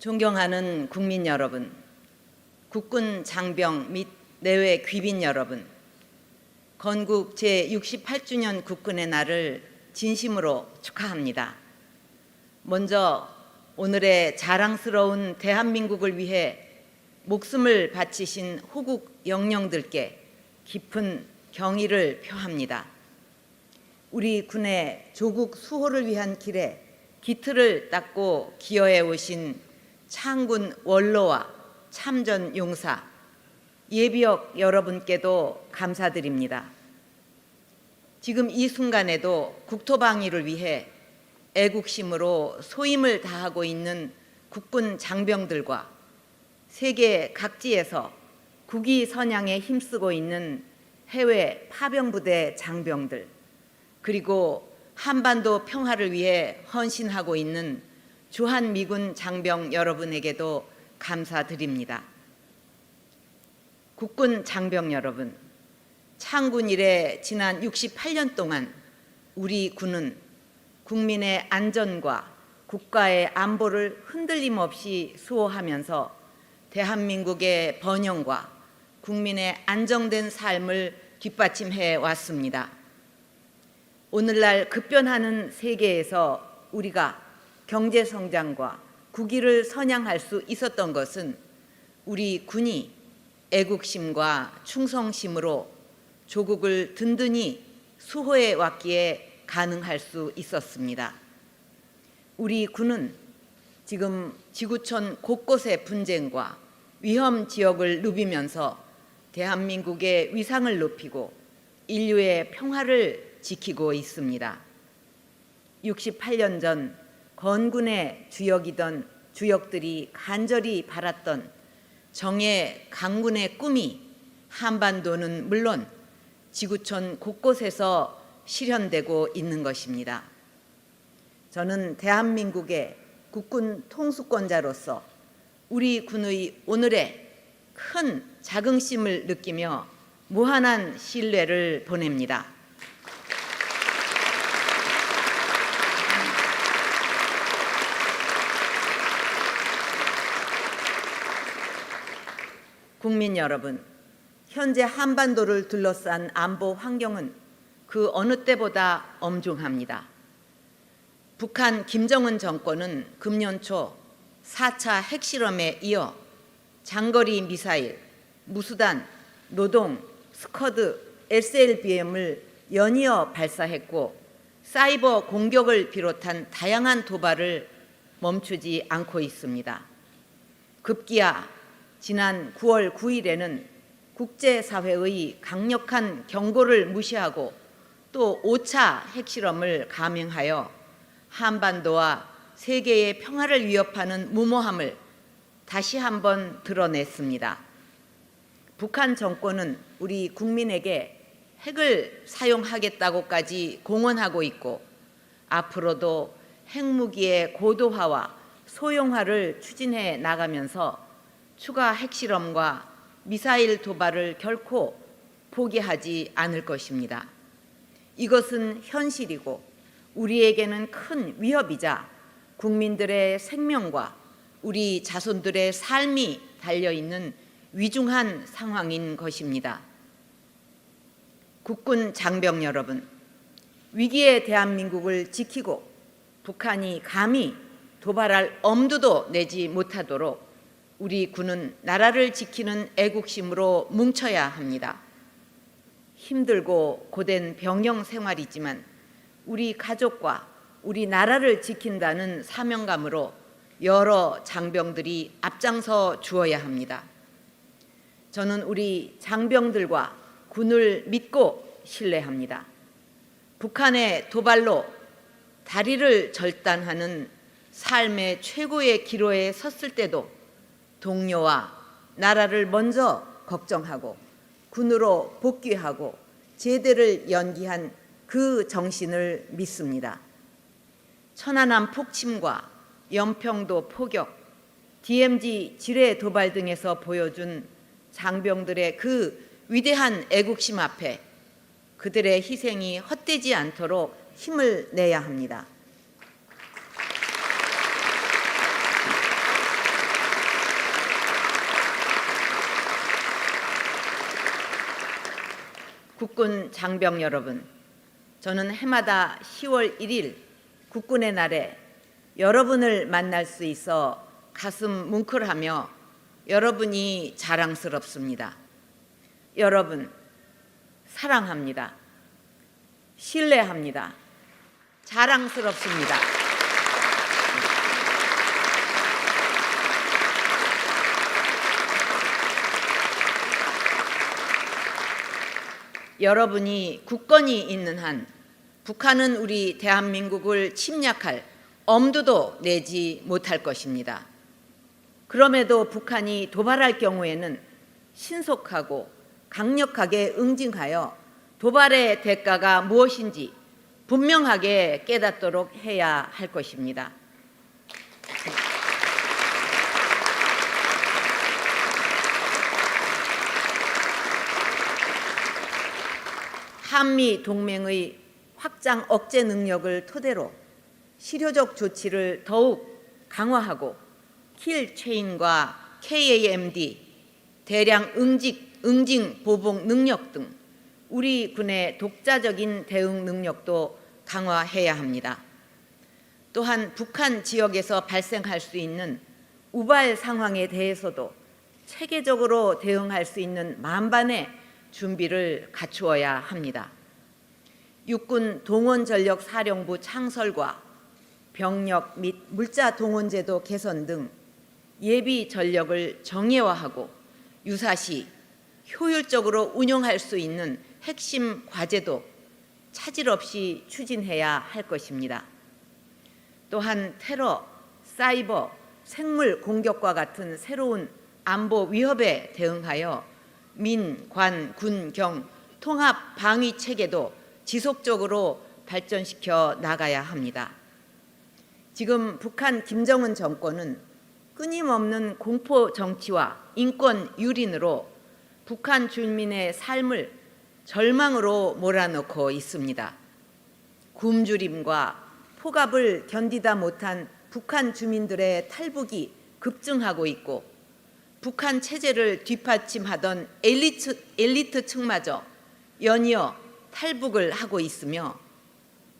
존경하는 국민 여러분, 국군 장병 및 내외 귀빈 여러분, 건국 제68주년 국군의 날을 진심으로 축하합니다. 먼저 오늘의 자랑스러운 대한민국을 위해 목숨을 바치신 호국 영령들께 깊은 경의를 표합니다. 우리 군의 조국 수호를 위한 길에 기틀을 닦고 기여해 오신 창군 원로와 참전 용사, 예비역 여러분께도 감사드립니다. 지금 이 순간에도 국토방위를 위해 애국심으로 소임을 다하고 있는 국군 장병들과 세계 각지에서 국위 선양에 힘쓰고 있는 해외 파병부대 장병들, 그리고 한반도 평화를 위해 헌신하고 있는 주한미군 장병 여러분에게도 감사드립니다. 국군 장병 여러분, 창군 이래 지난 68년 동안 우리 군은 국민의 안전과 국가의 안보를 흔들림 없이 수호하면서 대한민국의 번영과 국민의 안정된 삶을 뒷받침해 왔습니다. 오늘날 급변하는 세계에서 우리가 경제성장과 국위를 선양할 수 있었던 것은 우리 군이 애국심과 충성심으로 조국을 든든히 수호해 왔기에 가능할 수 있었습니다. 우리 군은 지금 지구촌 곳곳의 분쟁과 위험 지역을 누비면서 대한민국의 위상을 높이고 인류의 평화를 지키고 있습니다. 68년 전 건군의 주역이던 주역들이 간절히 바랐던 정예 강군의 꿈이 한반도는 물론 지구촌 곳곳에서 실현되고 있는 것입니다. 저는 대한민국의 국군 통수권자로서 우리 군의 오늘의 큰 자긍심을 느끼며 무한한 신뢰를 보냅니다. 국민 여러분, 현재 한반도를 둘러싼 안보 환경은 그 어느 때보다 엄중합니다. 북한 김정은 정권은 금년 초 4차 핵실험에 이어 장거리 미사일, 무수단, 노동, 스커드, SLBM을 연이어 발사했고 사이버 공격을 비롯한 다양한 도발을 멈추지 않고 있습니다. 급기야 지난 9월 9일에는 국제사회의 강력한 경고를 무시하고 또 5차 핵실험을 감행하여 한반도와 세계의 평화를 위협하는 무모함을 다시 한번 드러냈습니다. 북한 정권은 우리 국민에게 핵을 사용하겠다고까지 공언하고 있고 앞으로도 핵무기의 고도화와 소형화를 추진해 나가면서 추가 핵실험과 미사일 도발을 결코 포기하지 않을 것입니다. 이것은 현실이고 우리에게는 큰 위협이자 국민들의 생명과 우리 자손들의 삶이 달려있는 위중한 상황인 것입니다. 국군 장병 여러분, 위기의 대한민국을 지키고 북한이 감히 도발할 엄두도 내지 못하도록 우리 군은 나라를 지키는 애국심으로 뭉쳐야 합니다. 힘들고 고된 병영 생활이지만 우리 가족과 우리 나라를 지킨다는 사명감으로 여러 장병들이 앞장서 주어야 합니다. 저는 우리 장병들과 군을 믿고 신뢰합니다. 북한의 도발로 다리를 절단하는 삶의 최고의 기로에 섰을 때도 동료와 나라를 먼저 걱정하고 군으로 복귀하고 제대를 연기한 그 정신을 믿습니다. 천안함 폭침과 연평도 포격, DMZ 지뢰 도발 등에서 보여준 장병들의 그 위대한 애국심 앞에 그들의 희생이 헛되지 않도록 힘을 내야 합니다. 국군 장병 여러분, 저는 해마다 10월 1일 국군의 날에 여러분을 만날 수 있어 가슴 뭉클하며 여러분이 자랑스럽습니다. 여러분, 사랑합니다. 신뢰합니다. 자랑스럽습니다. 여러분이 굳건히 있는 한 북한은 우리 대한민국을 침략할 엄두도 내지 못할 것입니다. 그럼에도 북한이 도발할 경우에는 신속하고 강력하게 응징하여 도발의 대가가 무엇인지 분명하게 깨닫도록 해야 할 것입니다. 한미 동맹의 확장 억제 능력을 토대로 실효적 조치를 더욱 강화하고 킬 체인과 KAMD, 대량 응징 보복 능력 등 우리 군의 독자적인 대응 능력도 강화해야 합니다. 또한 북한 지역에서 발생할 수 있는 우발 상황에 대해서도 체계적으로 대응할 수 있는 만반의 준비를 갖추어야 합니다. 육군 동원전력사령부 창설과 병력 및 물자 동원제도 개선 등 예비 전력을 정예화하고 유사시 효율적으로 운용할 수 있는 핵심 과제도 차질 없이 추진해야 할 것입니다. 또한 테러, 사이버, 생물 공격과 같은 새로운 안보 위협에 대응하여 민, 관, 군, 경 통합 방위 체계도 지속적으로 발전시켜 나가야 합니다. 지금 북한 김정은 정권은 끊임없는 공포 정치와 인권 유린으로 북한 주민의 삶을 절망으로 몰아넣고 있습니다. 굶주림과 폭압을 견디다 못한 북한 주민들의 탈북이 급증하고 있고 북한 체제를 뒷받침하던 엘리트층마저 연이어 탈북을 하고 있으며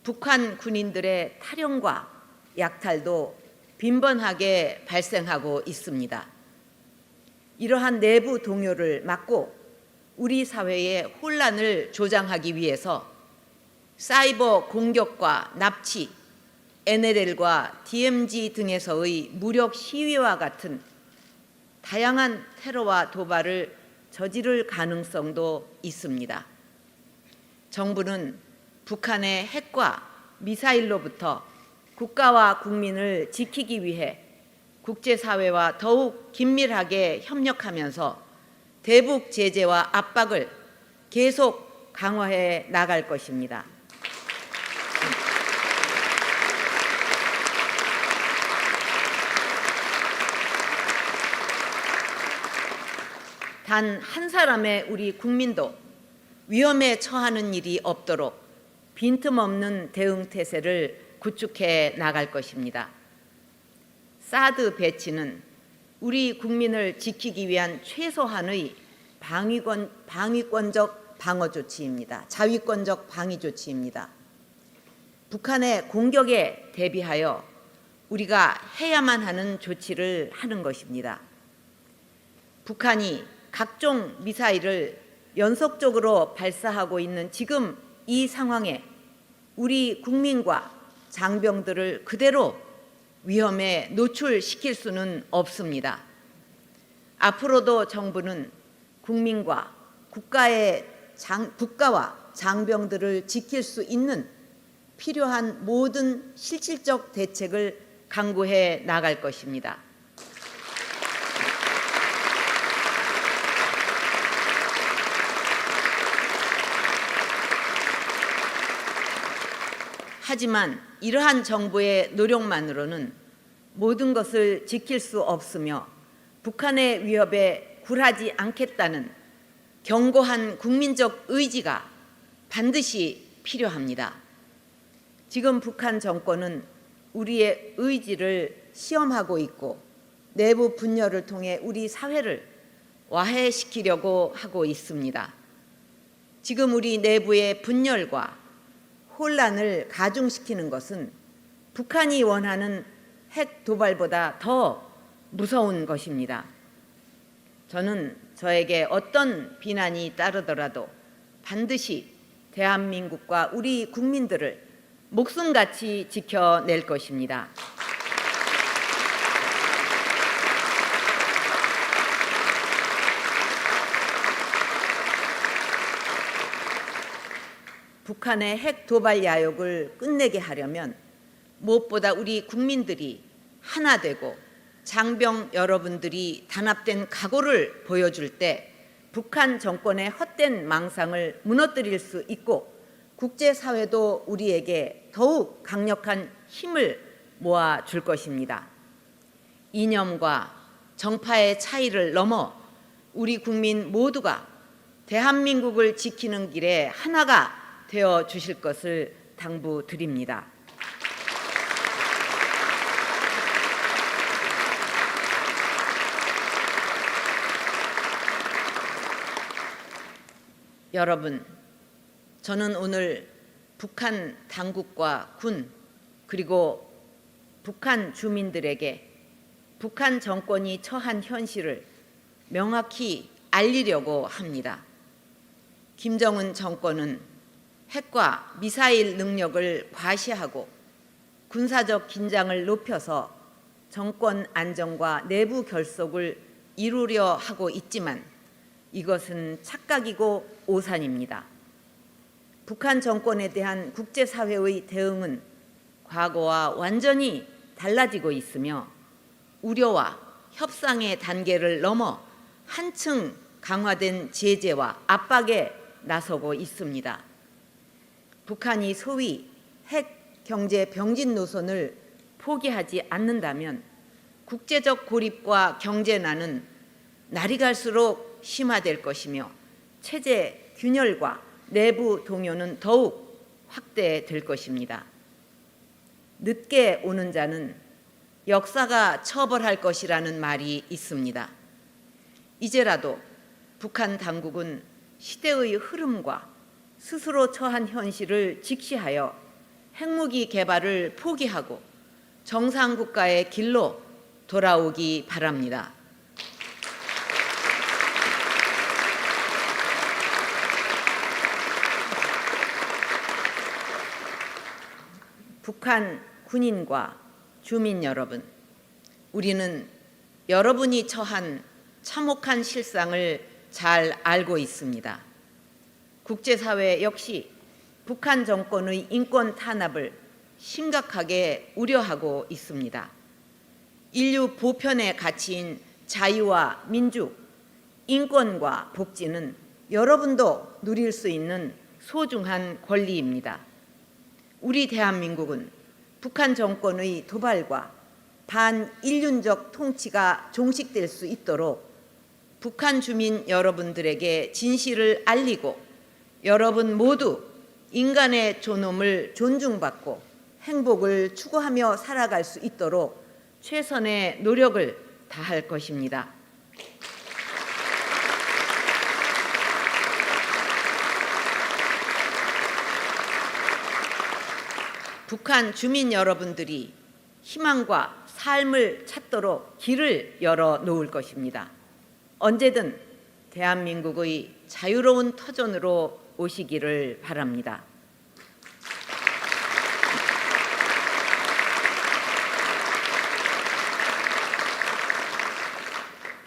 북한 군인들의 탈영과 약탈도 빈번하게 발생하고 있습니다. 이러한 내부 동요를 막고 우리 사회의 혼란을 조장하기 위해서 사이버 공격과 납치, NLL과 DMZ 등에서의 무력 시위와 같은 다양한 테러와 도발을 저지를 가능성도 있습니다. 정부는 북한의 핵과 미사일로부터 국가와 국민을 지키기 위해 국제사회와 더욱 긴밀하게 협력하면서 대북 제재와 압박을 계속 강화해 나갈 것입니다. 단 한 사람의 우리 국민도 위험에 처하는 일이 없도록 빈틈없는 대응 태세를 구축해 나갈 것입니다. 사드 배치는 우리 국민을 지키기 위한 최소한의 방위권적 방어 조치입니다. 자위권적 방위 조치입니다. 북한의 공격에 대비하여 우리가 해야만 하는 조치를 하는 것입니다. 북한이 각종 미사일을 연속적으로 발사하고 있는 지금 이 상황에 우리 국민과 장병들을 그대로 위험에 노출시킬 수는 없습니다. 앞으로도 정부는 국민과 국가와 장병들을 지킬 수 있는 필요한 모든 실질적 대책을 강구해 나갈 것입니다. 하지만 이러한 정부의 노력만으로는 모든 것을 지킬 수 없으며 북한의 위협에 굴하지 않겠다는 견고한 국민적 의지가 반드시 필요합니다. 지금 북한 정권은 우리의 의지를 시험하고 있고 내부 분열을 통해 우리 사회를 와해시키려고 하고 있습니다. 지금 우리 내부의 분열과 혼란을 가중시키는 것은 북한이 원하는 핵 도발보다 더 무서운 것입니다. 저는 저에게 어떤 비난이 따르더라도 반드시 대한민국과 우리 국민들을 목숨같이 지켜낼 것입니다. 북한의 핵 도발 야욕을 끝내게 하려면 무엇보다 우리 국민들이 하나 되고 장병 여러분들이 단합된 각오를 보여줄 때 북한 정권의 헛된 망상을 무너뜨릴 수 있고 국제사회도 우리에게 더욱 강력한 힘을 모아줄 것입니다. 이념과 정파의 차이를 넘어 우리 국민 모두가 대한민국을 지키는 길에 하나가 되어 주실 것을 당부드립니다. 여러분, 저는 오늘 북한 당국과 군 그리고 북한 주민들에게 북한 정권이 처한 현실을 명확히 알리려고 합니다. 김정은 정권은 핵과 미사일 능력을 과시하고 군사적 긴장을 높여서 정권 안정과 내부 결속을 이루려 하고 있지만 이것은 착각이고 오산입니다. 북한 정권에 대한 국제사회의 대응은 과거와 완전히 달라지고 있으며 우려와 협상의 단계를 넘어 한층 강화된 제재와 압박에 나서고 있습니다. 북한이 소위 핵 경제 병진 노선을 포기하지 않는다면 국제적 고립과 경제난은 날이 갈수록 심화될 것이며 체제 균열과 내부 동요는 더욱 확대될 것입니다. 늦게 오는 자는 역사가 처벌할 것이라는 말이 있습니다. 이제라도 북한 당국은 시대의 흐름과 스스로 처한 현실을 직시하여 핵무기 개발을 포기하고 정상국가의 길로 돌아오기 바랍니다. 북한 군인과 주민 여러분, 우리는 여러분이 처한 참혹한 실상을 잘 알고 있습니다. 국제사회 역시 북한 정권의 인권 탄압을 심각하게 우려하고 있습니다. 인류 보편의 가치인 자유와 민주, 인권과 복지는 여러분도 누릴 수 있는 소중한 권리입니다. 우리 대한민국은 북한 정권의 도발과 반인륜적 통치가 종식될 수 있도록 북한 주민 여러분들에게 진실을 알리고 여러분 모두 인간의 존엄을 존중받고 행복을 추구하며 살아갈 수 있도록 최선의 노력을 다할 것입니다. 북한 주민 여러분들이 희망과 삶을 찾도록 길을 열어 놓을 것입니다. 언제든 대한민국의 자유로운 터전으로 오시기를 바랍니다.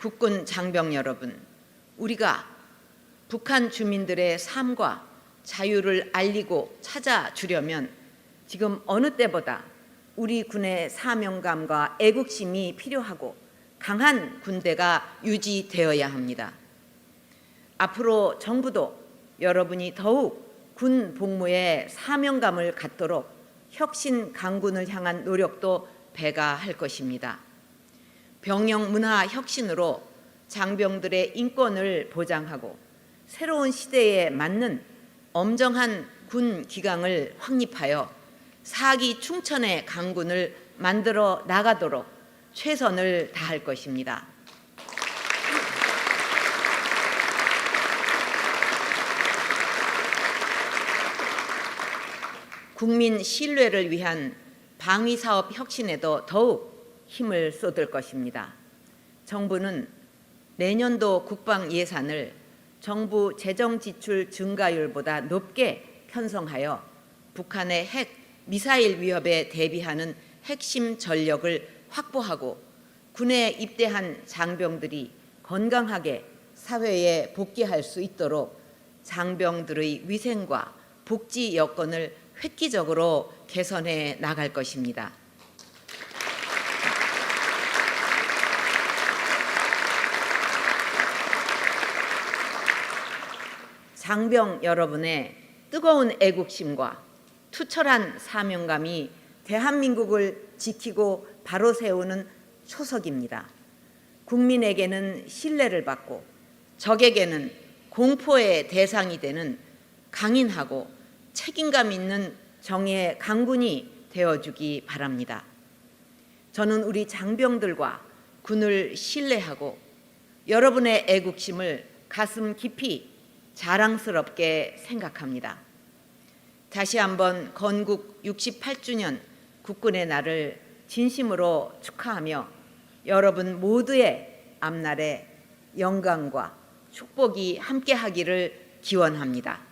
국군 장병 여러분, 우리가 북한 주민들의 삶과 자유를 알리고 찾아주려면 지금 어느 때보다 우리 군의 사명감과 애국심이 필요하고 강한 군대가 유지되어야 합니다. 앞으로 정부도 여러분이 더욱 군 복무에 사명감을 갖도록 혁신 강군을 향한 노력도 배가할 것입니다. 병영 문화 혁신으로 장병들의 인권을 보장하고 새로운 시대에 맞는 엄정한 군 기강을 확립하여 사기 충천의 강군을 만들어 나가도록 최선을 다할 것입니다. 국민 신뢰를 위한 방위사업 혁신에도 더욱 힘을 쏟을 것입니다. 정부는 내년도 국방 예산을 정부 재정 지출 증가율보다 높게 편성하여 북한의 핵, 미사일 위협에 대비하는 핵심 전력을 확보하고 군에 입대한 장병들이 건강하게 사회에 복귀할 수 있도록 장병들의 위생과 복지 여건을 획기적으로 개선해 나갈 것입니다. 장병 여러분의 뜨거운 애국심과 투철한 사명감이 대한민국을 지키고 바로 세우는 초석입니다. 국민에게는 신뢰를 받고 적에게는 공포의 대상이 되는 강인하고 책임감 있는 정의의 강군이 되어주기 바랍니다. 저는 우리 장병들과 군을 신뢰하고 여러분의 애국심을 가슴 깊이 자랑스럽게 생각합니다. 다시 한번 건국 68주년 국군의 날을 진심으로 축하하며 여러분 모두의 앞날에 영광과 축복이 함께하기를 기원합니다.